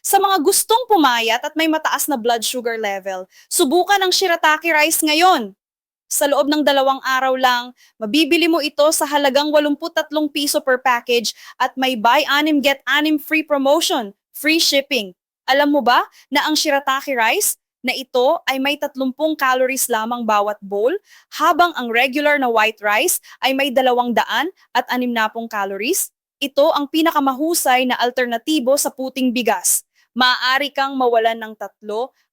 Sa mga gustong pumayat at may mataas na blood sugar level, subukan ang shirataki rice ngayon. Sa loob ng 2 araw lang, mabibili mo ito sa halagang 83 piso per package at may buy anim get anim free promotion, free shipping. Alam mo ba na ang shirataki rice na ito ay may 30 calories lamang bawat bowl, habang ang regular na white rice ay may 260 calories? Ito ang pinakamahusay na alternatibo sa puting bigas. Maaari kang mawalan ng 3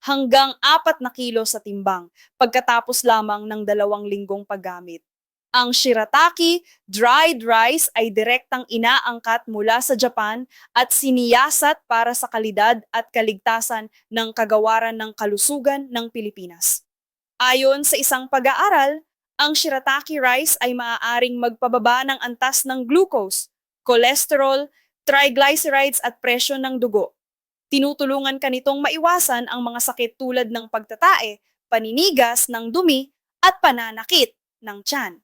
hanggang 4 na kilo sa timbang pagkatapos lamang ng 2 linggong paggamit. Ang shirataki dried rice ay direktang inaangkat mula sa Japan at siniyasat para sa kalidad at kaligtasan ng kagawaran ng kalusugan ng Pilipinas. Ayon sa isang pag-aaral, ang shirataki rice ay maaaring magpababa ng antas ng glucose, cholesterol, triglycerides at presyon ng dugo. Tinutulungan ka nitong maiwasan ang mga sakit tulad ng pagtatae, paninigas ng dumi at pananakit ng tiyan.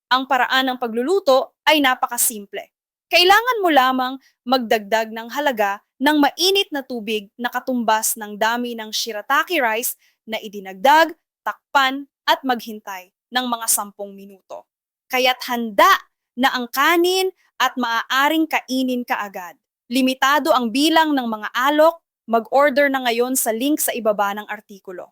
Ang paraan ng pagluluto ay napakasimple. Kailangan mo lamang magdagdag ng halaga ng mainit na tubig na katumbas ng dami ng shirataki rice na idinagdag, takpan at maghintay ng mga 10 minuto. Kaya't handa na ang kanin at maaaring kainin kaagad. Limitado ang bilang ng mga alok, mag-order na ngayon sa link sa ibaba ng artikulo.